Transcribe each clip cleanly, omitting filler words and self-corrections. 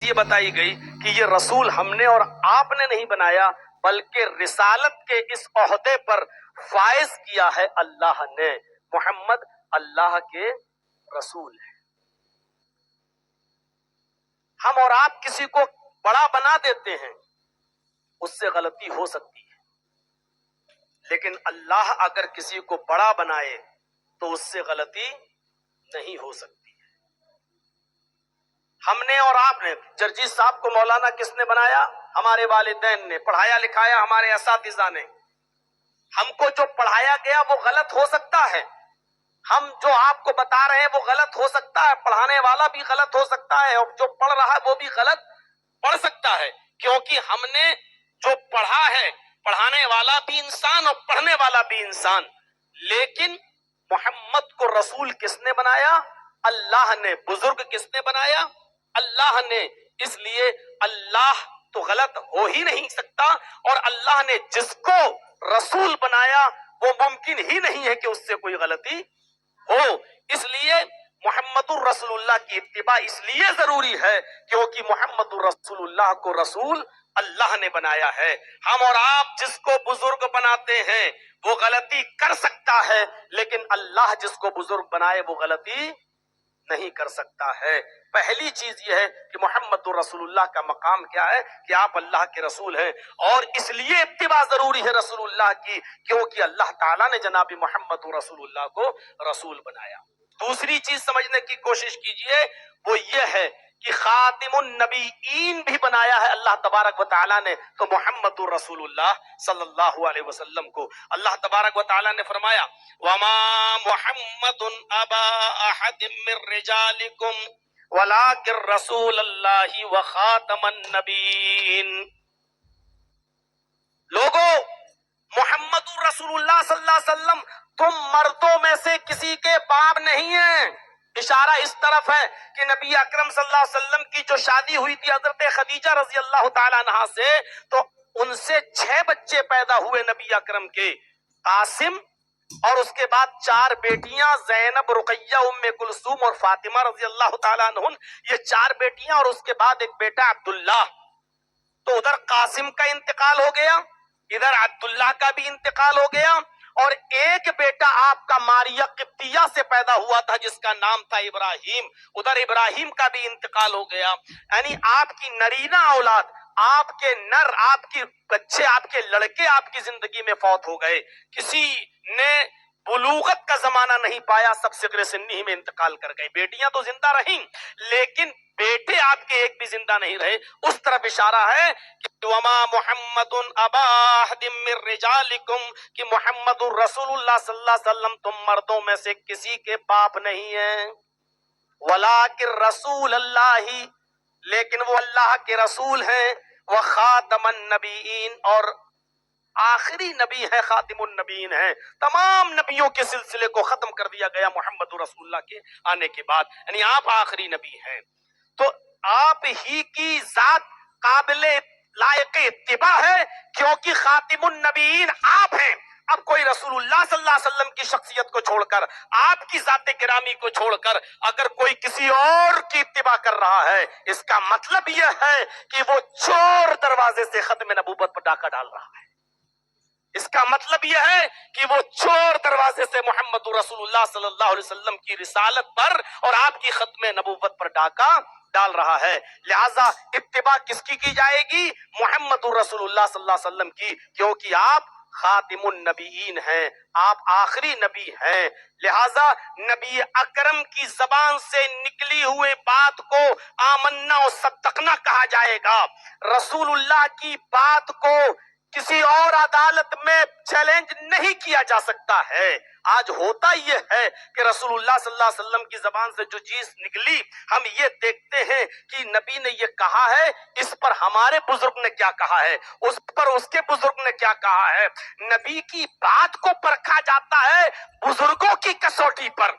یہ بتائی گئی کہ یہ رسول ہم نے اور آپ نے نہیں بنایا، بلکہ رسالت کے اس عہدے پر فائز کیا ہے اللہ نے۔ محمد اللہ کے رسول ہے۔ ہم اور آپ کسی کو بڑا بنا دیتے ہیں، اس سے غلطی ہو سکتی ہے، لیکن اللہ اگر کسی کو بڑا بنائے تو اس سے غلطی نہیں ہو سکتی۔ ہم نے اور آپ نے، جرجیت صاحب کو مولانا کس نے بنایا؟ ہمارے والدین نے۔ پڑھایا لکھایا ہمارے اساتذہ نے۔ ہم کو جو پڑھایا گیا وہ غلط ہو سکتا ہے، ہم جو آپ کو بتا رہے ہیں وہ غلط ہو سکتا ہے، پڑھانے والا بھی غلط ہو سکتا ہے، اور جو پڑھ رہا ہے وہ بھی غلط پڑھ سکتا ہے، کیونکہ ہم نے جو پڑھا ہے، پڑھانے والا بھی انسان اور پڑھنے والا بھی انسان، لیکن محمد کو رسول کس نے بنایا؟ اللہ نے۔ بزرگ کس نے بنایا؟ اللہ نے۔ اس لیے اللہ تو غلط ہو ہی نہیں سکتا، اور اللہ نے جس کو رسول بنایا وہ ممکن ہی نہیں ہے کہ اس سے کوئی غلطی ہو۔ اس لیے محمد الرسول اللہ کی اتباع اس لیے ضروری ہے کیونکہ محمد الرسول اللہ کو رسول اللہ نے بنایا ہے۔ ہم اور آپ جس کو بزرگ بناتے ہیں وہ غلطی کر سکتا ہے، لیکن اللہ جس کو بزرگ بنائے وہ غلطی نہیں کر سکتا ہے۔ پہلی چیز یہ ہے کہ محمد الرسول اللہ کا مقام کیا ہے کہ آپ اللہ کے رسول ہیں، اور اس لیے اتباع ضروری ہے رسول اللہ کی کیونکہ اللہ تعالیٰ نے جناب محمد الرسول اللہ کو رسول بنایا۔ دوسری چیز سمجھنے کی کوشش کیجئے، وہ یہ ہے کہ خاتم النبیین بھی بنایا ہے اللہ تبارک و تعالیٰ نے تو محمد الرسول اللہ صلی اللہ علیہ وسلم کو۔ اللہ تبارک و تعالیٰ نے فرمایا وما محمد ابا احد من رجالکم ولکن رسول اللہ وخاتم النبیین۔ لوگو، محمد الرسول اللہ صلی اللہ علیہ وسلم تم مردوں میں سے کسی کے باپ نہیں ہیں۔ اشارہ اس طرف ہے کہ نبی اکرم صلی اللہ علیہ وسلم کی جو شادی ہوئی تھی حضرت خدیجہ رضی اللہ تعالیٰ عنہا سے، تو ان سے 6 بچے پیدا ہوئے نبی اکرم کے، قاسم، اور اس کے بعد 4 بیٹیاں زینب، رقیہ، ام کلثوم اور فاطمہ رضی اللہ تعالیٰ عنہن، یہ 4 بیٹیاں اور اس کے بعد ایک بیٹا عبداللہ۔ تو ادھر قاسم کا انتقال ہو گیا، ادھر عبداللہ کا بھی انتقال ہو گیا، اور ایک بیٹا آپ کا ماریہ قبطیہ سے پیدا ہوا تھا جس کا نام تھا ابراہیم، ادھر ابراہیم کا بھی انتقال ہو گیا۔ یعنی آپ کی نرینہ اولاد، آپ کے نر، آپ کی بچے، آپ کے لڑکے آپ کی زندگی میں فوت ہو گئے۔ کسی نے بلوغت کا زمانہ نہیں پایا، سب صغر سنی میں انتقال کر گئے۔ بیٹیاں تو زندہ رہیں لیکن بیٹے آپ کے ایک بھی زندہ نہیں رہے۔ اس طرف اشارہ ہے کہ وما محمد ابا احد من رجالکم، کہ محمد الرسول اللہ صلی اللہ علیہ وسلم تم مردوں میں سے کسی کے باپ نہیں ہیں، ولکن رسول اللہ، لیکن وہ اللہ کے رسول ہیں، وخاتم النبیین، اور آخری نبی ہے، خاتم النبیین ہے۔ تمام نبیوں کے سلسلے کو ختم کر دیا گیا محمد رسول اللہ کے آنے کے بعد، یعنی آپ آخری نبی ہیں۔ تو آپ ہی کی ذات قابل لائق اتباع ہے کیونکہ خاتم النبیین آپ ہیں۔ اب کوئی رسول اللہ صلی اللہ علیہ وسلم کی شخصیت کو چھوڑ کر، آپ کی ذات گرامی کو چھوڑ کر اگر کوئی کسی اور کی اتباع کر رہا ہے، اس کا مطلب یہ ہے کہ وہ چور دروازے سے ختم نبوت پر ڈاکہ ڈال رہا ہے۔ اس کا مطلب یہ ہے کہ وہ چور دروازے سے محمد رسول اللہ صلی اللہ علیہ وسلم کی رسالت پر اور آپ کی ختم نبوت پر ڈاکہ ڈال رہا ہے۔ لہذا اتباع کس کی جائے گی؟ محمد رسول اللہ صلی اللہ علیہ وسلم کی، کیونکہ آپ خاتم النبیین ہیں، آپ آخری نبی ہیں۔ لہذا نبی اکرم کی زبان سے نکلی ہوئے بات کو آمنا و صدقنا کہا جائے گا۔ رسول اللہ کی بات کو کسی اور عدالت میں چیلنج نہیں کیا جا سکتا ہے۔ آج ہوتا یہ ہے کہ رسول اللہ صلی اللہ علیہ وسلم کی زبان سے جو چیز نکلی، ہم یہ دیکھتے ہیں کہ نبی نے یہ کہا ہے، اس پر ہمارے بزرگ نے کیا کہا ہے، اس پر اس کے بزرگ نے کیا کہا ہے۔ نبی کی بات کو پرکھا جاتا ہے بزرگوں کی کسوٹی پر،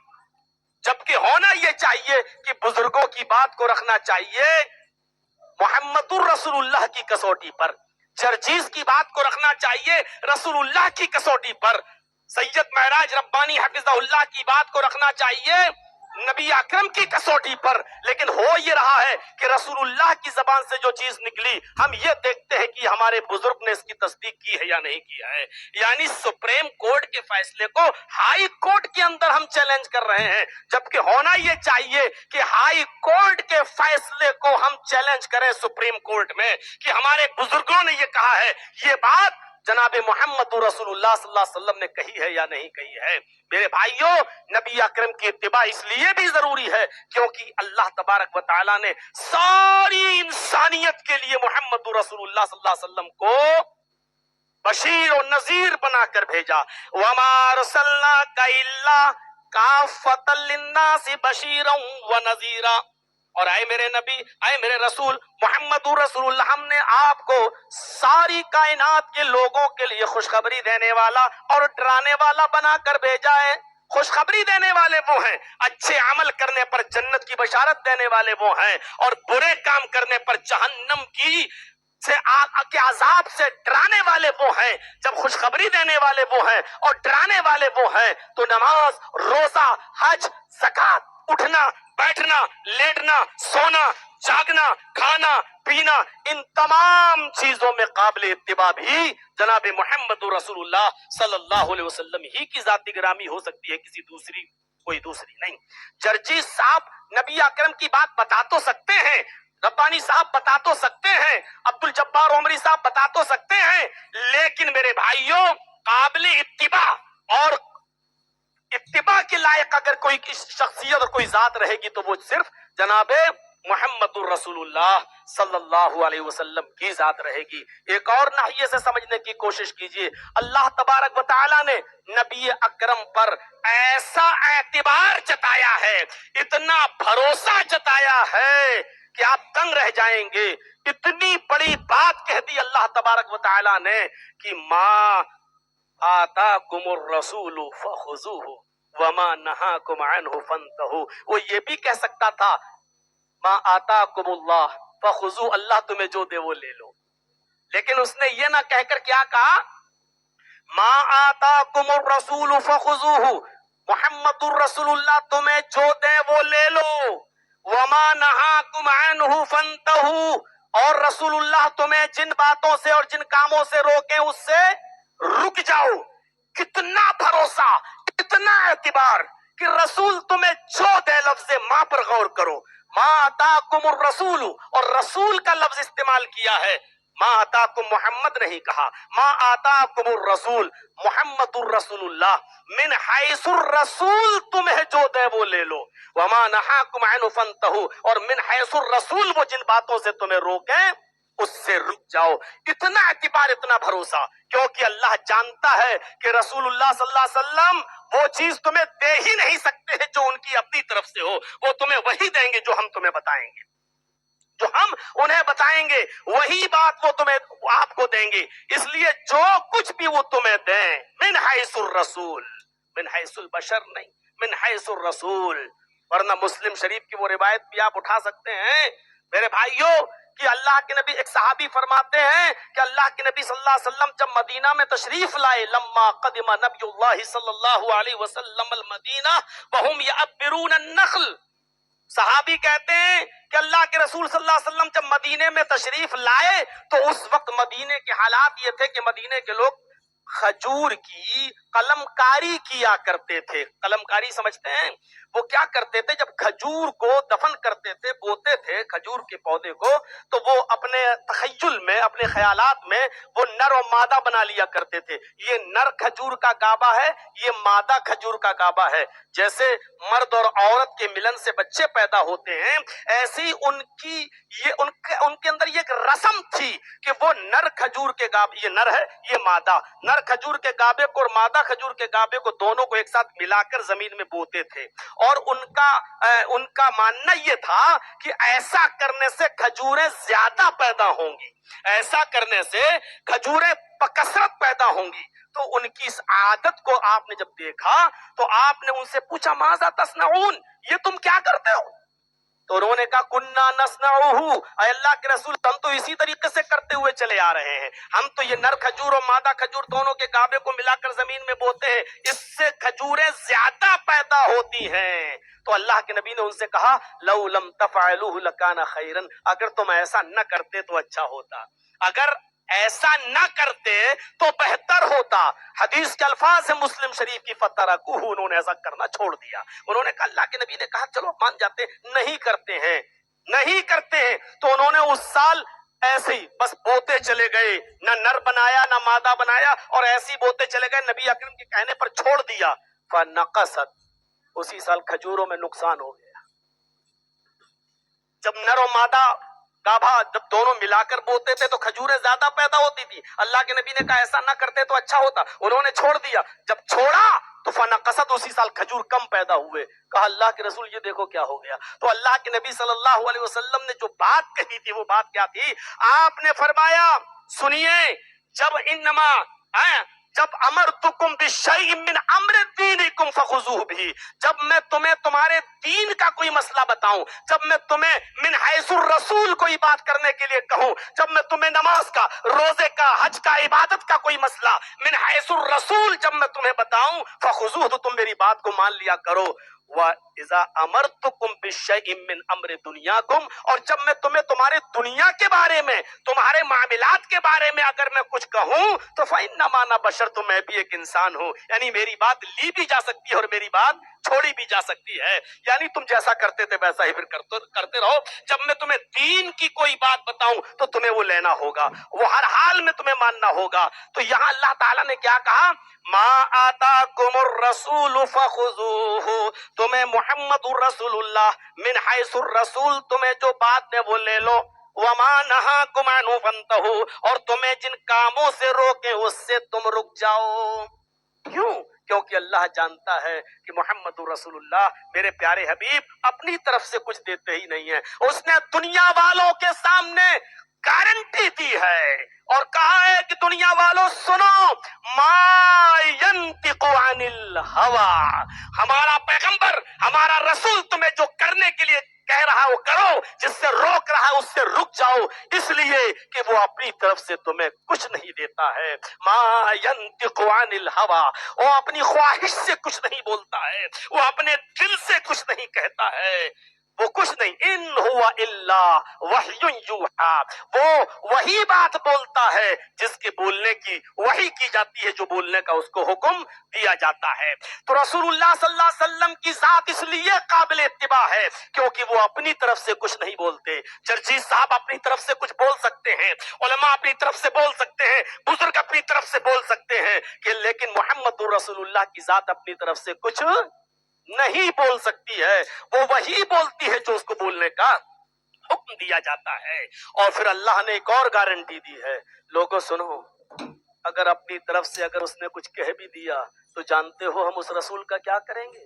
جبکہ ہونا یہ چاہیے کہ بزرگوں کی بات کو رکھنا چاہیے محمد الرسول اللہ کی کسوٹی پر، جرجیز کی بات کو رکھنا چاہیے رسول اللہ کی کسوٹی پر، سید معراج ربانی حفظہ اللہ کی بات کو رکھنا چاہیے نبی اکرم کی کسوٹی پر، لیکن ہو یہ رہا ہے کہ رسول اللہ کی زبان سے جو چیز نکلی ہم یہ دیکھتے ہیں کہ ہمارے بزرگ نے اس کی تصدیق کی ہے یا نہیں کیا ہے. یعنی سپریم کورٹ کے فیصلے کو ہائی کورٹ کے اندر ہم چیلنج کر رہے ہیں، جبکہ ہونا یہ چاہیے کہ ہائی کورٹ کے فیصلے کو ہم چیلنج کریں سپریم کورٹ میں کہ ہمارے بزرگوں نے یہ کہا ہے. یہ بات جناب محمد رسول اللہ صلی اللہ علیہ وسلم نے کہی ہے یا نہیں کہی ہے؟ میرے بھائیوں، نبی اکرم کی اتباع اس لیے بھی ضروری ہے کیونکہ اللہ تبارک و تعالیٰ نے ساری انسانیت کے لیے محمد رسول اللہ صلی اللہ علیہ وسلم کو بشیر و نذیر بنا کر بھیجا. وَمَا أَرْسَلْنَاكَ إِلَّا كَافَّةً لِلنَّاسِ بَشِيرًا وَنَذِيرًا. اور اے میرے نبی، اے میرے رسول محمد رسول اللہ، ہم نے آپ کو ساری کائنات کے لوگوں کے لیے خوشخبری دینے والا اور ڈرانے والا بنا کر بھیجا ہے. خوشخبری دینے والے وہ ہیں، اچھے عمل کرنے پر جنت کی بشارت دینے والے وہ ہیں، اور برے کام کرنے پر جہنم کی کے عذاب سے ڈرانے والے وہ ہیں. جب خوشخبری دینے والے وہ ہیں اور ڈرانے والے وہ ہیں تو نماز، روزہ، حج، زکات، اٹھنا بیٹھنا، لیٹنا، سونا، جاگنا، کھانا پینا، ان تمام چیزوں میں قابل اتباع بھی جناب محمد رسول اللہ صلی اللہ علیہ وسلم ہی کی ذاتی گرامی ہو سکتی ہے، کسی دوسری کوئی دوسری نہیں. جرجی صاحب نبی اکرم کی بات بتا تو سکتے ہیں، ربانی صاحب بتا تو سکتے ہیں، عبد الجبار عمری صاحب بتا تو سکتے ہیں، لیکن میرے بھائیوں قابل اتباع اور اتباع کے لائق اگر کوئی شخصیت اور کوئی ذات رہے گی تو وہ صرف جناب محمد الرسول اللہ صلی اللہ علیہ وسلم کی ذات رہے گی. ایک اور ناحیے سے سمجھنے کی کوشش کیجئے، اللہ تبارک و تعالیٰ نے نبی اکرم پر ایسا اعتبار جتایا ہے، اتنا بھروسہ جتایا ہے کہ آپ دنگ رہ جائیں گے. اتنی بڑی بات کہہ دی اللہ تبارک و تعالیٰ نے کہ ما آتاکم الرسول فخذوہ وما نہاکم عنہ فانتہوا. وہ یہ بھی کہہ سکتا تھا ما آتاکم اللہ فخذوہ، اللہ تمہیں جو دے وہ لے لو، لیکن اس نے یہ نہ کہہ کر کیا کہا، ما آتاکم الرسول فخذوہ، محمد الرسول اللہ تمہیں جو دے وہ لے لو، وما نہاکم عنہ فانتہوا، اور رسول اللہ تمہیں جن باتوں سے اور جن کاموں سے روکیں اس سے رک جاؤ. کتنا بھروسہ، کتنا اعتبار کہ رسول تمہیں جو دے، لفظ ماں پر غور کرو، ما آتاکم الرسول، اور رسول کا لفظ استعمال کیا ہے، ما آتاکم محمد نہیں کہا، ما آتاکم الرسول محمد الرسول اللہ، من حیث الرسول تمہیں جو دے وہ لے لو، وما نہاکم عنہ فانتہوا، اور من حیث الرسول وہ جن باتوں سے تمہیں روکیں اس سے رک جاؤ. اتنا اعتبار، اتنا بھروسہ، کیونکہ اللہ جانتا ہے کہ رسول اللہ صلی اللہ علیہ وسلم وہ چیز تمہیں دے ہی نہیں سکتے ہیں جو ان کی اپنی طرف سے ہو، وہ تمہیں وہی دیں گے جو ہم تمہیں بتائیں گے، جو ہم انہیں بتائیں گے وہی بات وہ تمہیں آپ کو دیں گے. اس لیے جو کچھ بھی وہ تمہیں دیں من حیث الرسول، من حیث البشر نہیں، من حیث الرسول. ورنہ مسلم شریف کی وہ روایت بھی آپ اٹھا سکتے ہیں میرے بھائیوں کہ اللہ کے نبی، ایک صحابی فرماتے ہیں کہ اللہ کے نبی صلی اللہ علیہ وسلم جب مدینہ میں تشریف لائے، لما قدم نبی اللہ صلی اللہ علیہ وسلم المدینہ وہم یعبرون النخل، صحابی کہتے ہیں کہ اللہ کے رسول صلی اللہ علیہ وسلم جب مدینے میں تشریف لائے تو اس وقت مدینے کے حالات یہ تھے کہ مدینے کے لوگ کھجور کی قلم کاری کیا کرتے تھے. قلم کاری سمجھتے ہیں؟ وہ کیا کرتے تھے، جب کھجور کو دفن کرتے تھے، بوتے تھے کھجور کے پودے کو، تو وہ اپنے تخیل میں، اپنے خیالات میں وہ نر و مادہ بنا لیا کرتے تھے. یہ نر کھجور کا گابا ہے، یہ مادہ کھجور کا گابا ہے. جیسے مرد اور عورت کے ملن سے بچے پیدا ہوتے ہیں، ایسی ان کے اندر یہ ایک رسم تھی کہ وہ نر کھجور کے گابے، یہ نر ہے یہ مادہ، نر کھجور کے گابے کو اور مادہ کھجور کے گابے کو دونوں کو ایک ساتھ ملا کر زمین میں بوتے تھے. اور ان کا ماننا یہ تھا کہ ایسا کرنے سے کھجوریں زیادہ پیدا ہوں گی، ایسا کرنے سے کھجوریں بکثرت پیدا ہوں گی. تو ان کی اس عادت کو آپ نے جب دیکھا تو آپ نے ان سے پوچھا ماذا تصنعون، یہ تم کیا کرتے ہو؟ تو انہوں نے کہا کننا نصنعہ، اے اللہ کے رسول ہم تو اسی طریقے سے کرتے ہوئے چلے آ رہے ہیں، ہم تو یہ نر کھجور اور مادہ کھجور دونوں کے گابے کو ملا کر زمین میں بوتے ہیں، اس سے کھجوریں زیادہ پیدا ہوتی ہیں۔ تو اللہ کے نبی نے ان سے کہا لو لم تفعلوه لکان خیرا، اگر تم ایسا نہ کرتے تو اچھا ہوتا، اگر ایسا نہ کرتے تو بہتر ہوتا۔ حدیث کے الفاظ ہے مسلم شریف کی فترکوہ، انہوں نے ایسا کرنا چھوڑ دیا۔ انہوں نے کہا اللہ کے نبی نے کہا چلو مان جاتے، نہیں کرتے ہیں نہیں کرتے ہیں، تو انہوں نے اس سال ایسے ہی بس بوتے چلے گئے، نہ نر بنایا نہ مادہ بنایا، اور ایسے ہی بوتے چلے گئے، نبی اکرم کے کہنے پر چھوڑ دیا۔ فنقصت، اسی سال کھجوروں میں نقصان ہو گیا۔ جب نر و مادہ گابھا جب دونوں ملا کر بوتے تھے تو کھجوریں زیادہ پیدا ہوتی تھی۔ اللہ کے نبی نے کہا ایسا نہ کرتے تو اچھا ہوتا، انہوں نے چھوڑ دیا۔ جب چھوڑا تو فنقصت، اسی سال کھجور کم پیدا ہوئے۔ کہا اللہ کے رسول یہ دیکھو کیا ہو گیا۔ تو اللہ کے نبی صلی اللہ علیہ وسلم نے جو بات کہی تھی وہ بات کیا تھی؟ آپ نے فرمایا سنیے، جب امرتکم بشیء من امر دینکم فخذوہ بھی، جب میں تمہیں تمہارے دین کا کوئی مسئلہ بتاؤں، جب میں تمہیں من حیث الرسول کوئی بات کرنے کے لیے کہوں، جب میں تمہیں نماز کا، روزے کا، حج کا، عبادت کا کوئی مسئلہ من حیث الرسول جب میں تمہیں بتاؤں فخذوہ، تو تم میری بات کو مان لیا کرو۔ وَإِذَا أَمَرْتُكُمْ بِشَيْءٍ مِّنْ أَمْرِ دُنْيَاكُمْ، اور جب میں تمہیں تمہارے دنیا کے بارے میں، تمہارے معاملات کے بارے میں اگر میں کچھ کہوں تو فَإِنَّمَا أَنَا بَشَرٌ، تو میں بھی ایک انسان ہوں، یعنی میری بات لی بھی جا سکتی ہے اور میری بات چھوڑی بھی جا سکتی ہے، یعنی تم جیسا کرتے تھے ویسا ہی پھر کرتے رہو۔ جب میں تمہیں دین کی کوئی بات بتاؤں تو تمہیں وہ لینا ہوگا، وہ ہر حال میں تمہیں ماننا ہوگا۔ تو یہاں اللہ تعالیٰ نے کیا کہا؟ ما آتاکم الرسول فخذوہ، تمہیں محمد الرسول اللہ من حیث الرسول تمہیں جو بات ہے وہ لے لو، وما نہاکم عنہ فانتہوا، اور تمہیں جن کاموں سے روکے اس سے تم رک جاؤ۔ کیوں؟ کیونکہ اللہ جانتا ہے کہ محمد رسول اللہ میرے پیارے حبیب اپنی طرف سے کچھ دیتے ہی نہیں ہیں، اس نے دنیا والوں کے سامنے گارنٹی دی ہے اور کہا ہے کہ دنیا والوں سنو، ما ینطق عن الہوی، ہمارا پیغمبر، ہمارا رسول تمہیں جو کرنے کے لیے کہہ رہا ہے وہ کرو، جس سے روک رہا ہے اس سے رک جاؤ، اس لیے کہ وہ اپنی طرف سے تمہیں کچھ نہیں دیتا ہے۔ ما ینطق عن الہوی، وہ اپنی خواہش سے کچھ نہیں بولتا ہے، وہ اپنے دل سے کچھ نہیں کہتا ہے، وہ کچھ نہیں، ان ہوا الا وحی یوحا، وہ وہی بات بولتا ہے جس کے بولنے کی وحی کی جاتی ہے، جو بولنے کا اس کو حکم دیا جاتا ہے۔ تو رسول اللہ صلی اللہ علیہ وسلم کی ذات اس لیے قابل اتباع ہے کیونکہ وہ اپنی طرف سے کچھ نہیں بولتے۔ جرجیز صاحب اپنی طرف سے کچھ بول سکتے ہیں، علماء اپنی طرف سے بول سکتے ہیں، بزرگ اپنی طرف سے بول سکتے ہیں، کہ لیکن محمد رسول اللہ کی ذات اپنی طرف سے کچھ نہیں بول سکتی ہے، وہ وہی بولتی ہے جو اس کو بولنے کا حکم دیا جاتا ہے۔ اور پھر اللہ نے ایک اور گارنٹی دی ہے، لوگوں سنو، اگر اپنی طرف سے اگر اس نے کچھ کہہ بھی دیا تو جانتے ہو ہم اس رسول کا کیا کریں گے؟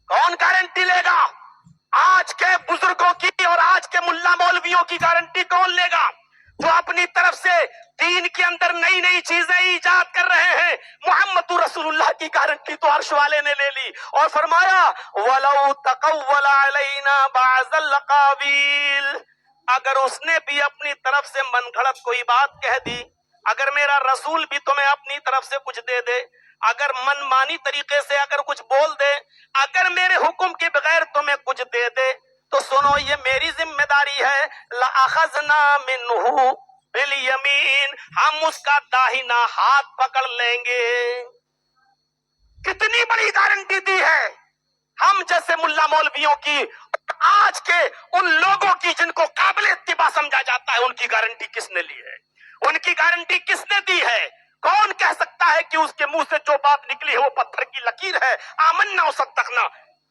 کون گارنٹی لے گا؟ آج کے بزرگوں کی اور آج کے ملا مولویوں کی گارنٹی کون لے گا؟ جو اپنی طرف سے دین کے اندر نئی نئی چیزیں ایجاد کر رہے ہیں۔ محمد رسول اللہ کی گارنٹی تو عرش والے نے لے لی اور فرمایا وَلَوْ تَقَوَّلَ عَلَيْنَا بَعْضَ الْأَقَاوِيلِ، اگر اس نے بھی اپنی طرف سے من گھڑت کوئی بات کہہ دی، اگر میرا رسول بھی تمہیں اپنی طرف سے کچھ دے دے، اگر من مانی طریقے سے اگر کچھ بول دے، اگر میرے حکم کے بغیر تمہیں کچھ دے دے، تو سنو یہ میری ذمہ داری ہے، لَأَخَذْنَا مِنْهُ بِالْيَمِينِ، ہم اس کا داہنا ہاتھ پکڑ لیں گے۔ کتنی بڑی گارنٹی دی ہے ہم جیسے ملا مولویوں کی، آج کے ان لوگوں کی جن کو قابل اتباع سمجھا جاتا ہے، ان کی گارنٹی کس نے لی ہے؟ ان کی گارنٹی کس نے دی ہے؟ کون کہہ سکتا ہے کہ اس کے منہ سے جو بات نکلی ہے وہ پتھر کی لکیر ہے؟ آمنا وصدقنا،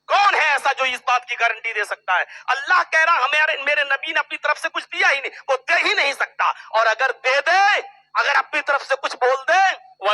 کون ہے ایسا جو اس بات کی گارنٹی دے سکتا ہے؟ اللہ کہہ رہا میرے نبی نے اپنی طرف سے کچھ دیا ہی نہیں، وہ دے ہی نہیں سکتا، اور اگر دے دے، اگر اپنی طرف سے کچھ بول دے،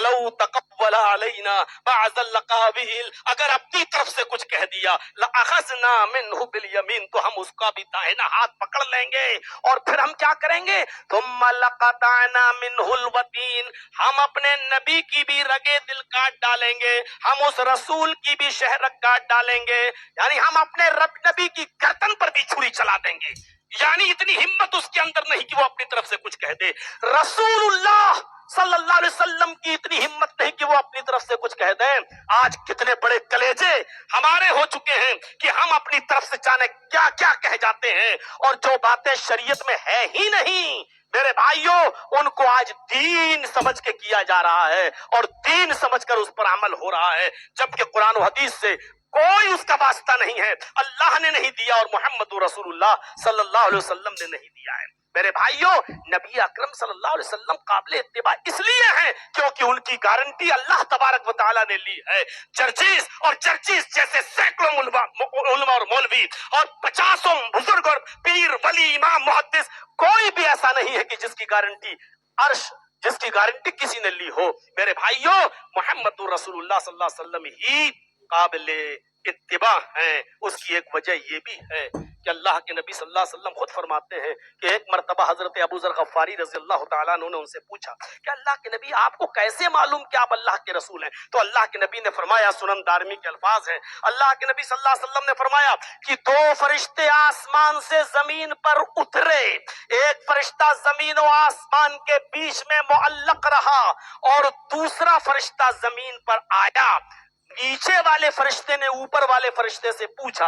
وَلَوْ تَقَوَّلَ عَلَيْنَا بَعْضَ الْأَقَاوِيلِ، اگر اپنی طرف سے کچھ کہہ دیا لَأَخَذْنَا مِنْهُ بِالْيَمِينِ، تو ہم اس کا بھی دائنا ہاتھ پکڑ لیں گے، اور پھر ہم کیا کریں گے؟ ثُمَّ لَقَطَعْنَا مِنْهُ الْوَتِينَ، ہم اپنے نبی کی بھی رگے دل کاٹ ڈالیں گے، ہم اس رسول کی بھی شہرک کاٹ ڈالیں گے، یعنی ہم اپنے رب نبی کی گردن پر بھی چھری چلا دیں گے۔ یعنی اتنی ہمت اس کے اندر نہیں کہ وہ اپنی طرف سے کچھ کہہ دے۔ رسول اللہ صلی اللہ علیہ وسلم کی اتنی ہمت نہیں کہ وہ اپنی طرف سے کچھ کہہ دیں۔ آج کتنے بڑے کلیجے ہمارے ہو چکے ہیں کہ ہم اپنی طرف سے جانے کیا کیا کہہ جاتے ہیں، اور جو باتیں شریعت میں ہے ہی نہیں، میرے بھائیوں، ان کو آج دین سمجھ کے کیا جا رہا ہے، اور دین سمجھ کر اس پر عمل ہو رہا ہے، جبکہ قرآن و حدیث سے کوئی اس کا واسطہ نہیں ہے، اللہ نے نہیں دیا اور محمد رسول اللہ صلی اللہ علیہ وسلم نے نہیں دیا ہے۔ میرے بھائیوں، نبی اکرم صلی اللہ علیہ وسلم قابل اتباع اس لیے ہیں کیونکہ ان کی گارنٹی اللہ تبارک و تعالیٰ نے لی ہے۔ جرجیس اور چرچیس جیسے سینکڑوں علماء اور مولوی اور 50 بزرگ اور پیر ولی امام محدث، کوئی بھی ایسا نہیں ہے کہ جس کی گارنٹی عرش، جس کی گارنٹی کسی نے لی ہو۔ میرے بھائیوں، محمد رسول اللہ صلی اللہ علیہ وسلم ہی قابل اتباع ہیں۔ اس کی ایک وجہ یہ بھی ہے کہ اللہ کے نبی صلی اللہ علیہ وسلم خود فرماتے ہیں کہ ایک مرتبہ حضرت ابو ذر غفاری رضی اللہ تعالیٰ عنہ نے ان سے پوچھا کہ اللہ کے نبی آپ کو کیسے معلوم کہ آپ اللہ کے رسول ہیں؟ تو اللہ کے نبی نے فرمایا، سنن دارمی کے الفاظ ہیں، اللہ کے نبی صلی اللہ علیہ وسلم نے فرمایا کہ 2 فرشتے آسمان سے زمین پر اترے، ایک فرشتہ زمین و آسمان کے بیچ میں معلق رہا اور دوسرا فرشتہ زمین پر آیا۔ نیچے والے فرشتے نے اوپر والے فرشتے سے پوچھا،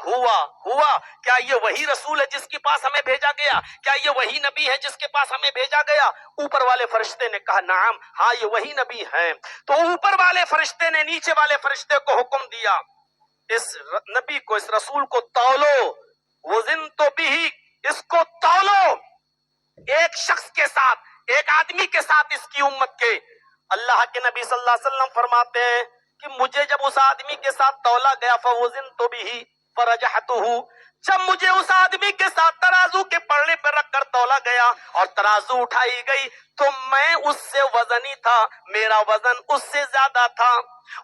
ہوا کیا یہ وہی رسول ہے جس کے پاس ہمیں بھیجا گیا؟ کیا یہ وہی نبی ہے جس کے پاس ہمیں بھیجا گیا؟ اوپر والے فرشتے نے کہا نعم، ہاں یہ وہی نبی ہے۔ تو اوپر والے فرشتے نے نیچے والے فرشتے کو حکم دیا، اس نبی کو، اس رسول کو تولو، وزن تو بھی، اس کو تولو ایک شخص کے ساتھ، ایک آدمی کے ساتھ اس کی امت کے۔ اللہ کے نبی صلی اللہ علیہ وسلم فرماتے ہیں کہ مجھے جب اس آدمی کے ساتھ تولا گیا فوزنت به فرجحته، جب مجھے اس آدمی کے ساتھ ترازو کے پلڑے پر رکھ کر تولا گیا اور ترازو اٹھائی گئی تو میں اس سے وزنی تھا، میرا وزن اس سے زیادہ تھا۔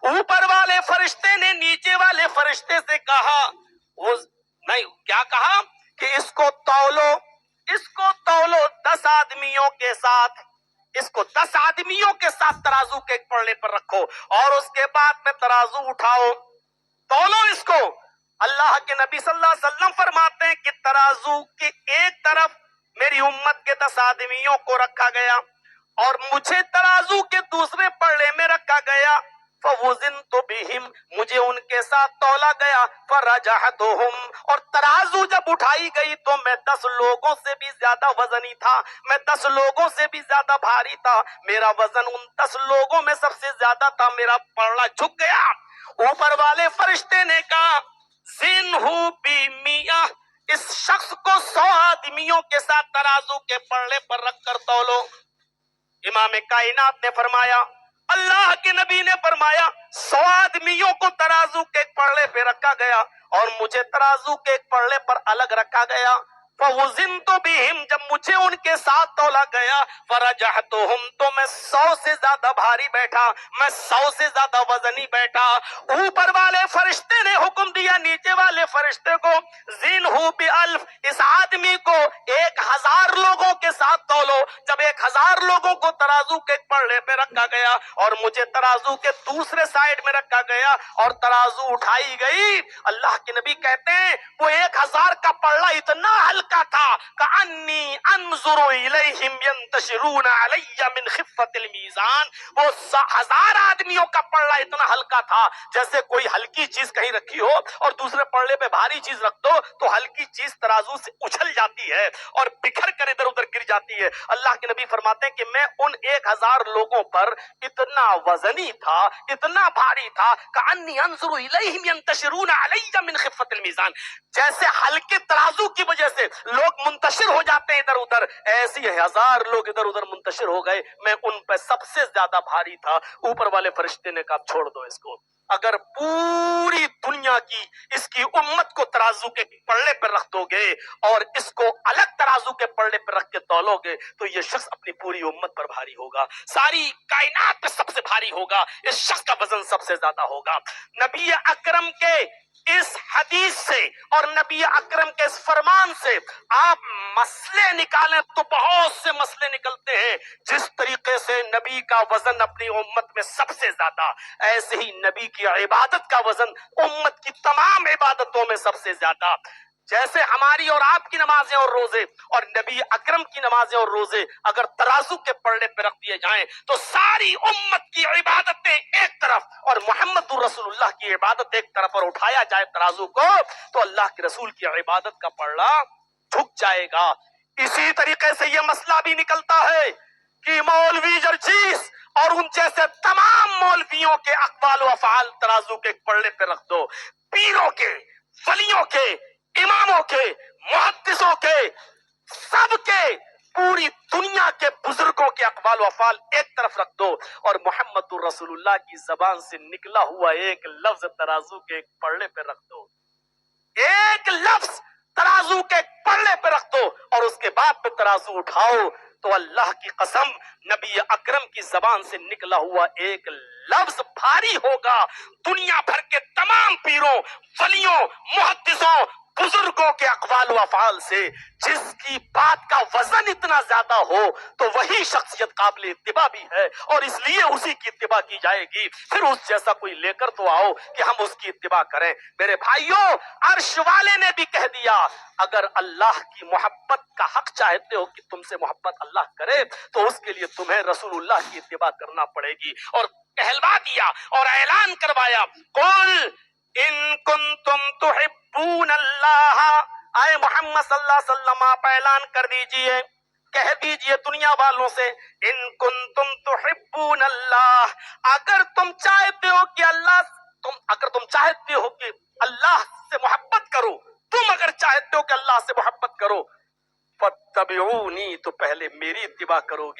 اوپر والے فرشتے نے نیچے والے فرشتے سے کہا، نہیں کیا کہا کہ اس کو تولو، اس کو تولو 10 آدمیوں کے ساتھ، اس کو 10 آدمیوں کے ساتھ ترازو کے پلڑے پر رکھو اور اس کے بعد میں ترازو اٹھاؤ، تولو اس کو۔ اللہ کے نبی صلی اللہ علیہ وسلم فرماتے ہیں کہ ترازو کی ایک طرف میری امت کے 10 آدمیوں کو رکھا گیا اور مجھے ترازو کے دوسرے پلڑے میں رکھا گیا، فوزنت بہم، مجھے ان کے ساتھ تولا گیا، فرجحتهم، اور ترازو جب اٹھائی گئی تو میں 10 لوگوں سے بھی زیادہ وزنی تھا، میں 10 لوگوں سے بھی زیادہ بھاری تھا، میرا وزن ان 10 لوگوں میں سب سے زیادہ تھا، میرا پلڑا جھک گیا۔ اوپر والے فرشتے نے کہا زنہ بمیہ، اس شخص کو 100 آدمیوں کے ساتھ ترازو کے پلڑے پر رکھ کر تولو۔ امام کائنات نے فرمایا، اللہ کے نبی نے فرمایا 100 آدمیوں کو ترازو کے ایک پلڑے پہ رکھا گیا اور مجھے ترازو کے ایک پلڑے پر الگ رکھا گیا، فوزنت بہم، جب مجھے ان کے ساتھ تولا گیا، فرجحتهم، تو میں 100 سے زیادہ بھاری بیٹھا، میں 100 سے زیادہ وزنی بیٹھا۔ اوپر والے فرشتے نے حکم دیا نیچے والے فرشتے کو، زنہ بألف، اس آدمی کو 1000 لوگوں کے ساتھ تولو۔ جب 1000 لوگوں کو ترازو کے پلڑے پہ رکھا گیا اور مجھے ترازو کے دوسرے سائڈ میں رکھا گیا اور ترازو اٹھائی گئی، اللہ کے نبی کہتے ہیں وہ 1000 کا پلڑا اتنا ہلکا تھا کأنی انظر الیہم ینتشرون علی من خفت المیزان، وہ 1000 آدمیوں کا پلڑا اتنا ہلکا تھا جیسے کوئی ہلکی چیز کہیں رکھی ہو اور دوسرے پلڑے پہ بھاری چیز رکھ دو تو ہلکی چیز ترازو سے اچھل جاتی ہے اور بکھر کر ادھر ادھر گر جاتی ہے۔ اللہ کے نبی فرماتے ہیں کہ میں ان 1000 لوگوں پر اتنا وزنی تھا، اتنا بھاری تھا کأنی انظر الیہم ینتشرون علی من خفت المیزان، جیسے ہلکے ترازو کی وجہ سے لوگ منتشر ہو جاتے ہیں ادھر ادھر، ایسی 1000 لوگ ادھر ادھر منتشر ہو گئے، میں ان پہ سب سے زیادہ بھاری تھا۔ اوپر والے فرشتے نے کہا چھوڑ دو اس کو، اگر پوری دنیا کی اس کی امت کو ترازو کے پلڑے پر رکھ دو گے اور اس کو الگ ترازو ترازو کے پلڑے پر رکھ کے تولو گے تو یہ شخص اپنی پوری امت پر بھاری ہوگا، ساری کائنات پہ سب سے بھاری ہوگا، اس شخص کا وزن سب سے زیادہ ہوگا۔ نبی اکرم کے اس حدیث سے اور نبی اکرم کے اس فرمان سے آپ مسئلے نکالیں تو بہت سے مسئلے نکلتے ہیں۔ جس طریقے سے نبی کا وزن اپنی امت میں سب سے زیادہ، ایسے ہی نبی کی عبادت کا وزن امت کی تمام عبادتوں میں سب سے زیادہ۔ جیسے ہماری اور آپ کی نمازیں اور روزے اور نبی اکرم کی نمازیں اور روزے اگر ترازو کے پلڑے پہ رکھ دیے جائیں تو ساری امت کی عبادتیں ایک طرف اور محمد رسول اللہ کی عبادت ایک طرف، اور اٹھایا جائے ترازو کو تو اللہ کے رسول کی عبادت کا پلڑا جھک جائے گا۔ اسی طریقے سے یہ مسئلہ بھی نکلتا ہے کہ مولوی جرجیس اور ان جیسے تمام مولویوں کے اقوال و افعال ترازو کے پلڑے پہ رکھ دو، پیروں کے، ولیوں کے، اماموں کے، محدثوں کے، سب کے، پوری دنیا کے بزرگوں کے اقوال و افعال ایک طرف رکھ دو اور محمد رسول اللہ کی زبان سے نکلا ہوا ایک لفظ ترازو کے ایک پلڑے پہ رکھ دو، ایک لفظ ترازو کے پلڑے پہ رکھ دو اور اس کے بعد پہ ترازو اٹھاؤ تو اللہ کی قسم نبی اکرم کی زبان سے نکلا ہوا ایک لفظ بھاری ہوگا دنیا بھر کے تمام پیروں، ولیوں، محدثوں، بزرگوں کے اقوال و افعال سے۔ جس کی بات کا وزن اتنا زیادہ ہو تو وہی شخصیت قابل اتباع بھی ہے اور اس لیے اسی کی اتباع کی جائے گی۔ پھر اس جیسا کوئی لے کر تو آؤ کہ ہم اس کی اتباع کریں۔ میرے بھائیوں، عرش والے نے بھی کہہ دیا اگر اللہ کی محبت کا حق چاہتے ہو کہ تم سے محبت اللہ کرے تو اس کے لیے تمہیں رسول اللہ کی اتباع کرنا پڑے گی، اور کہلوا دیا اور اعلان کروایا قل ان کنتم تحبون اللہ، آئے محمد صلی اللہ علیہ وسلم آپ اعلان کر دیجئے، کہہ دیجئے دنیا والوں سے ان کنتم تحبون اللہ، اگر تم چاہتے ہو کہ اگر تم چاہتے ہو کہ اللہ سے محبت کرو، تم اگر چاہتے ہو کہ اللہ سے محبت کرو فاتبعونی، تو پہلے میری اتباع کرو،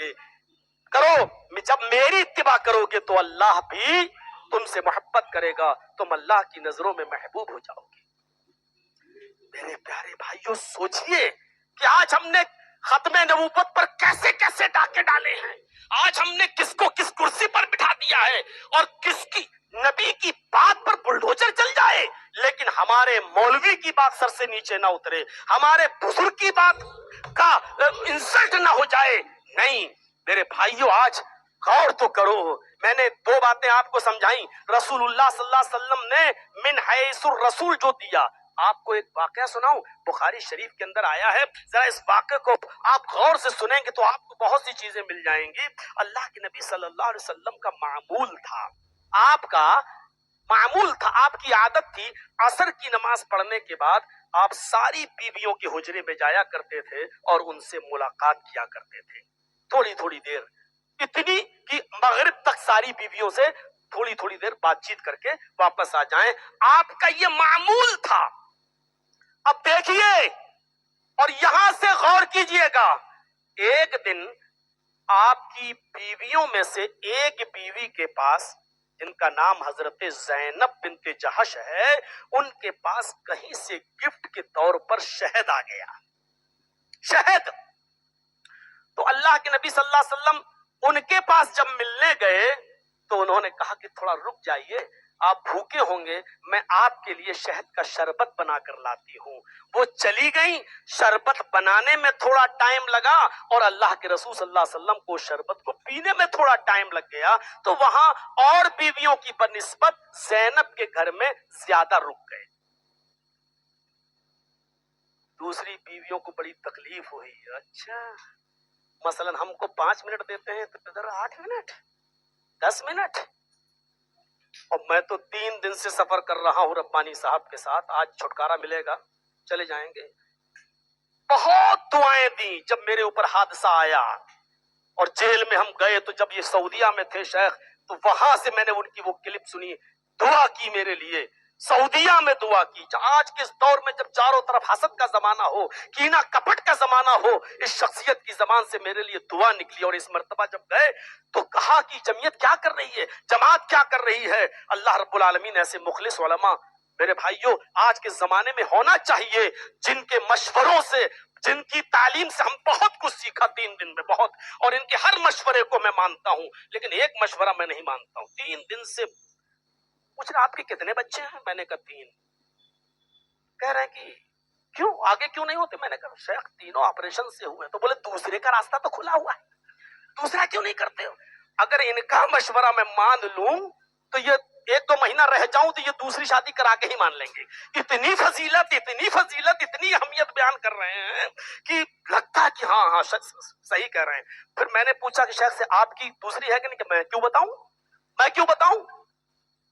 جب میری اتباع کرو گے تو اللہ بھی تم سے محبت کرے گا، تم اللہ کی نظروں میں محبوب ہو جاؤ گے۔ میرے پیارے بھائیوں، سوچئے کہ آج ہم نے ختم نبوت پر کیسے کیسے ڈاکے ڈالے ہیں، آج ہم نے کس کو کس کرسی پر بٹھا دیا ہے اور کس کی نبی کی بات پر بلڈوزر چل جائے لیکن ہمارے مولوی کی بات سر سے نیچے نہ اترے، ہمارے بزرگ کی بات کا انسلٹ نہ ہو جائے۔ نہیں میرے بھائیوں، آج غور تو کرو، میں نے دو باتیں آپ کو سمجھائیں، رسول اللہ صلی اللہ علیہ وسلم نے من حیث الرسول جو دیا۔ آپ کو ایک واقعہ سناؤں، بخاری شریف کے اندر آیا ہے، ذرا اس واقعے کو آپ غور سے سنیں گے تو آپ کو بہت سی چیزیں مل جائیں گی۔ اللہ کے نبی صلی اللہ علیہ وسلم کا معمول تھا، آپ کی عادت تھی عصر کی نماز پڑھنے کے بعد آپ ساری بیویوں کے حجرے میں جایا کرتے تھے اور ان سے ملاقات کیا کرتے تھے، تھوڑی تھوڑی دیر، اتنی کہ مغرب تک ساری بیویوں سے تھوڑی تھوڑی دیر بات چیت کر کے واپس آ جائیں، آپ کا یہ معمول تھا۔ اب دیکھیے اور یہاں سے غور کیجئے گا، ایک دن آپ کی بیویوں میں سے ایک بیوی کے پاس، جن کا نام حضرت زینب بنت جہش ہے، ان کے پاس کہیں سے گفٹ کے طور پر شہد آ گیا، شہد۔ تو اللہ کے نبی صلی اللہ علیہ وسلم ان کے پاس جب ملنے گئے تو انہوں نے کہا کہ تھوڑا رک جائیے، آپ بھوکے ہوں گے، میں آپ کے لیے شہد کا شربت بنا کر لاتی ہوں۔ وہ چلی گئیں، شربت بنانے میں تھوڑا ٹائم لگا اور اللہ کے رسول صلی اللہ علیہ وسلم کو شربت کو پینے میں تھوڑا ٹائم لگ گیا، تو وہاں اور بیویوں کی بنسبت زینب کے گھر میں زیادہ رک گئے۔ دوسری بیویوں کو بڑی تکلیف ہوئی، اچھا مثلا ہم کو 5 منٹ دیتے ہیں تو ادھر 8 منٹ 10 منٹ، اور میں تو 3 دن سے سفر کر رہا ہوں ربانی صاحب کے ساتھ، آج چھٹکارا ملے گا، چلے جائیں گے۔ بہت دعائیں دی جب میرے اوپر حادثہ آیا اور جیل میں ہم گئے، تو جب یہ سعودیہ میں تھے شیخ تو وہاں سے میں نے ان کی وہ کلپ سنی، دعا کی میرے لیے، سعودیہ میں دعا کی۔ آج کے اس دور میں جب چاروں طرف حسد کا زمانہ ہو، کینہ کپٹ کا زمانہ ہو، اس شخصیت کی زبان سے میرے لیے دعا نکلی، اور اس مرتبہ جب گئے تو کہا کہ جمعیت کیا کر رہی ہے، جماعت کیا کر رہی ہے۔ اللہ رب العالمین ایسے مخلص علماء میرے بھائیوں آج کے زمانے میں ہونا چاہیے، جن کے مشوروں سے جن کی تعلیم سے ہم بہت کچھ سیکھا 3 دن میں، بہت، اور ان کے ہر مشورے کو میں مانتا ہوں، لیکن ایک مشورہ میں نہیں مانتا ہوں۔ 3 دن سے پوچھ رہا آپ کے کتنے بچے ہیں؟ میں نے کہا 3۔ کہہ رہے ہیں کہ کیوں آگے کیوں نہیں ہوتے؟ میں نے کہا شیخ تینوں آپریشن سے ہوئے۔ تو بولے دوسرے کا راستہ تو کھلا ہوا ہے، دوسرا کیوں نہیں کرتے ہو؟ اگر ان کا مشورہ میں مان لوں تو یہ 1-2 مہینہ رہ جاؤں تو یہ دوسری شادی کرا کے ہی مان لیں گے۔ اتنی فضیلت، اتنی اہمیت بیان کر رہے ہیں کہ لگتا ہے کہ ہاں صحیح کہہ رہے ہیں۔ پھر میں نے پوچھا کہ شیخ سے آپ کی دوسری ہے کہ نہیں؟ کہ میں کیوں بتاؤں؟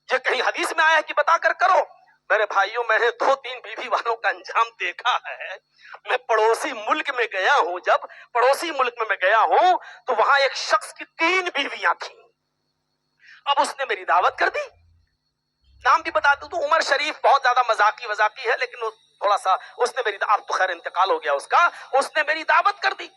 یہ کہیں حدیث میں آیا ہے کہ بتا کر کرو؟ میرے بھائیوں، میں نے 2-3 بیوی والوں کا انجام دیکھا ہے۔ میں پڑوسی ملک میں گیا ہوں، جب پڑوسی ملک میں گیا ہوں تو وہاں ایک شخص کی 3 بیویاں تھیں۔ اب اس نے میری دعوت کر دی، نام بھی بتا دوں تو عمر شریف، بہت زیادہ مذاقی ہے، لیکن تھوڑا سا اس نے میری، اب تو خیر انتقال ہو گیا اس کا، اس نے میری دعوت کر دی۔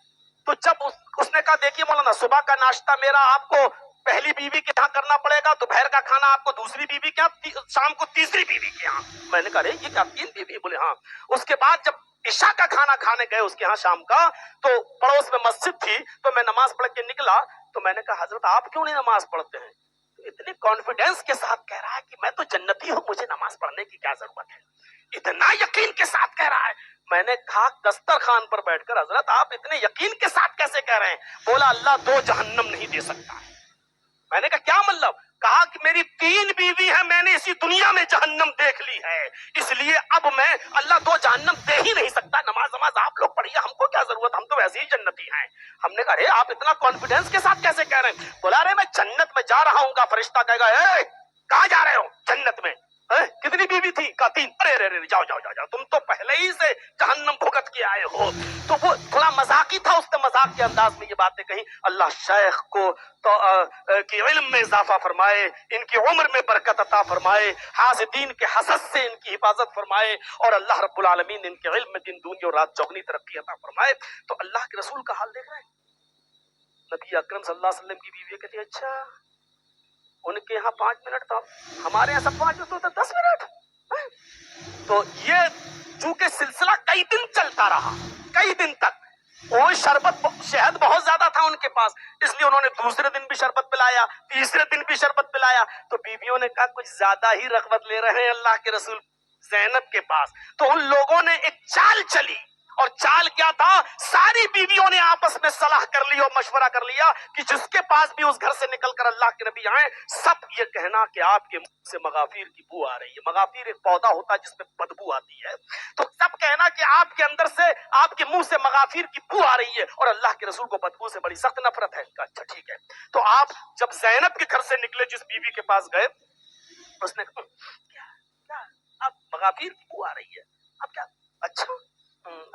تو جب اس نے کہا دیکھیے مولانا، صبح کا ناشتہ میرا آپ کو پہلی بیوی کے یہاں کرنا پڑے گا، دوپہر کا کھانا آپ کو دوسری بیوی کے یہاں، شام کو تیسری بیوی کے یہاں۔ میں نے کہا رے یہ کیا 3 بیوی؟ بولے ہاں۔ اس کے بعد جب عشاء کا کھانا کھانے گئے اس کے ہاں شام کا، تو پڑوس میں مسجد تھی، تو میں نماز پڑھ کے نکلا تو میں نے کہا حضرت آپ کیوں نہیں نماز پڑھتے ہیں؟ اتنے کانفیڈنس کے ساتھ کہہ رہا ہے کہ میں تو جنتی ہوں، مجھے نماز پڑھنے کی کیا ضرورت ہے، اتنا یقین کے ساتھ کہہ رہا ہے۔ میں نے کہا دسترخوان پر بیٹھ کر حضرت آپ اتنے یقین کے ساتھ کیسے کہہ رہے ہیں؟ بولا اللہ 2 جہنم نہیں دے سکتا ہے۔ میں نے کہا کیا مطلب؟ کہا کہ میری 3 بیوی ہیں، میں نے اسی دنیا میں جہنم دیکھ لی ہے، اس لیے اب میں اللہ 2 جہنم دے ہی نہیں سکتا۔ نماز آپ لوگ پڑھیے، ہم کو کیا ضرورت، ہم تو ویسے ہی جنتی ہیں۔ ہم نے کہا رے آپ اتنا کانفیڈنس کے ساتھ کیسے کہہ رہے ہیں؟ بولا رے میں جنت میں جا رہا ہوں گا، فرشتہ کہے گا اے کہاں جا رہے ہو؟ جنت میں۔ کتنی بیوی تھی؟ کہا 3۔ ارے جاؤ تم تو پہلے ہی سے جہنم بھگت کے آئے ہو۔ تو وہ تھوڑا مذاقی تھا، اس نے مذاق کے انداز میں یہ باتیں کہیں۔ اللہ شیخ کو تو کی علم میں اضافہ فرمائے، ان کی عمر میں برکت عطا فرمائے، حاسدین کے حسد سے ان کی حفاظت فرمائے، اور اللہ رب العالمین ان کے علم میں دن دنیا اور رات چوگنی ترقی عطا فرمائے۔ تو اللہ کے رسول کا حال دیکھ رہے ہیں، نبی اکرم صلی اللہ علیہ وسلم کی بیوی کہتی ہے اچھا ان کے یہاں 5 منٹ تھا، ہمارے یہاں سب 5 منٹ ہوتا 10 منٹ۔ تو یہ چونکہ سلسلہ کئی دن چلتا رہا، کئی دن تک، وہ شہد بہت زیادہ تھا ان کے پاس، اس لیے انہوں نے دوسرے دن بھی شربت پلایا، تیسرے دن بھی شربت پلایا۔ تو بیویوں نے کہا کچھ زیادہ ہی رغبت لے رہے ہیں اللہ کے رسول زینب کے پاس۔ تو ان لوگوں نے ایک چال چلی، اور چال کیا تھا؟ ساری بیویوں نے آپس میں صلاح کر لی اور مشورہ کر لیا کہ جس کے پاس بھی اس گھر سے نکل کر اللہ کے نبی آئے، سب یہ کہنا کہ آپ کے منہ سے مغافیر کی بو آ رہی ہے۔ مغافیر ایک پودا ہوتا ہے جس میں بدبو آتی ہے، تو سب کہنا کہ آپ کے اندر سے، آپ کے منہ سے مغافیر کی بو آ رہی ہے، اور اللہ کے رسول کو بدبو سے بڑی سخت نفرت ہے۔ اچھا ٹھیک ہے۔ تو آپ جب زینب کے گھر سے نکلے، جس بیوی کے پاس گئے، اس نے کہا کیا اب مغافیر کی بو آ رہی ہے، اب کیا؟ اچھا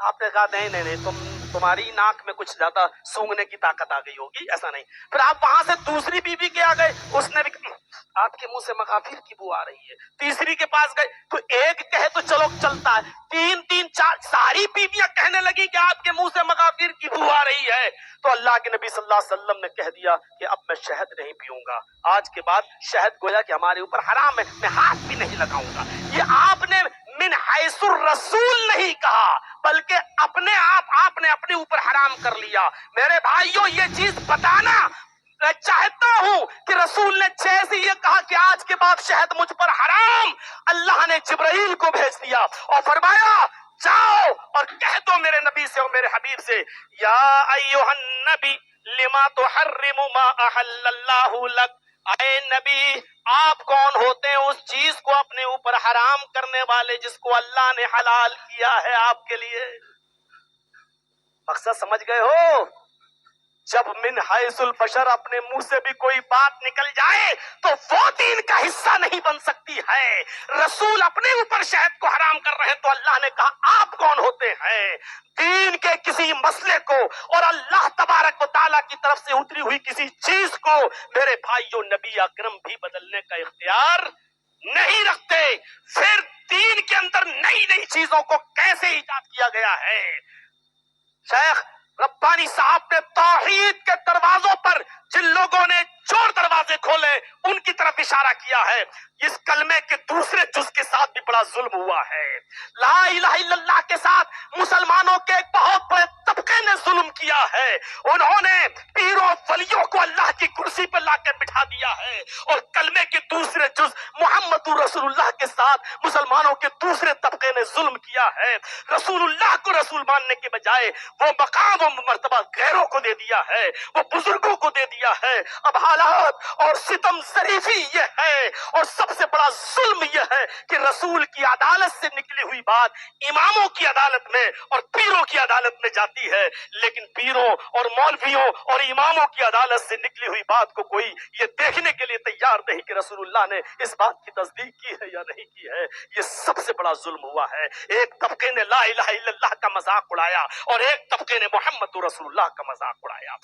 آپ نے کہا نہیں تمہاری ناک میں کچھ زیادہ سونگنے کی طاقت آ گئی ہوگی، ایسا نہیں۔ پھر آپ وہاں سے دوسری بیوی کے آ گئے، اس نے بھی آپ کے منہ سے مغافیر کی بو آ رہی ہے۔ تیسری کے پاس گئے تو ایک کہے تو چلو چلتا ہے، 3 4 ساری بیویاں کہنے لگی کہ آپ کے منہ سے مغافیر کی بو آ رہی ہے۔ تو اللہ کے نبی صلی اللہ علیہ وسلم نے کہہ دیا کہ اب میں شہد نہیں پیوں گا، آج کے بعد شہد گویا کہ ہمارے اوپر حرام ہے، میں ہاتھ بھی نہیں لگاؤں گا۔ یہ آپ نے من حیث الرسول نہیں کہا، بلکہ آپ نے اپنے اوپر حرام کر لیا۔ میرے بھائیوں یہ چیز بتانا میں چاہتا ہوں کہ رسول نے جیسے یہ کہا کہ آج کے بعد شہد مجھ پر حرام، اللہ نے جبرائیل کو بھیج دیا اور فرمایا جاؤ اور کہہ دو میرے نبی سے اور میرے حبیب سے، یا ایھا النبی لما تحرم ما احل اللہ لک، اے نبی آپ کون ہوتے ہیں اس چیز کو اپنے اوپر حرام کرنے والے جس کو اللہ نے حلال کیا ہے آپ کے لیے۔ مقصد سمجھ گئے ہو؟ جب من حیث البشر اپنے منہ سے بھی کوئی بات نکل جائے تو وہ دین کا حصہ نہیں بن سکتی ہے۔ رسول اپنے اوپر شہد کو حرام کر رہے ہیں تو اللہ نے کہا آپ کون ہوتے ہیں دین کے کسی مسئلے کو اور اللہ تبارک و تعالیٰ کی طرف سے اتری ہوئی کسی چیز کو میرے بھائیوں نبی اکرم بھی بدلنے کا اختیار نہیں رکھتے۔ پھر دین کے اندر نئی نئی چیزوں کو کیسے ایجاد کیا گیا ہے؟ شیخ ربانی صاحب نے توحید کے دروازوں پر جن لوگوں نے چور دروازے کھولے ان کی طرف اشارہ کیا ہے اس کلمے کے دوسرے جز کے ساتھ بھی بڑا ظلم ہوا ہے. لا الہ الا اللہ کے ساتھ مسلمانوں کے ایک بہت بڑے طبقے نے ظلم کیا ہے. انہوں نے پیروں ولیوں کو اللہ کی کرسی پر لا کے بٹھا دیا ہے اور کلمے کے دوسرے جز محمد رسول اللہ کے ساتھ مسلمانوں کے دوسرے طبقے نے ظلم کیا ہے. رسول اللہ کو رسول ماننے کے بجائے وہ مقام و مرتبہ غیروں کو دے دیا ہے, وہ بزرگوں کو دے دیا ہے. اب حالات اور ستم ظریفی یہ ہے اور سب سے بڑا ظلم یہ ہے کہ رسول کی عدالت سے نکلی ہوئی بات اماموں کی عدالت میں اور پیروں کی عدالت میں جاتی ہے, لیکن پیروں اور مولویوں اور اماموں کی عدالت سے نکلی ہوئی بات کو کوئی یہ دیکھنے کے لیے تیار نہیں کہ رسول اللہ نے اس بات کی تصدیق کی ہے یا نہیں کی ہے. یہ سب سے بڑا ظلم ہوا ہے. ایک طبقے نے لا الہ الا اللہ کا مذاق اڑایا اور ایک طبقے نے محمد رسول اللہ کا مذاق اڑایا.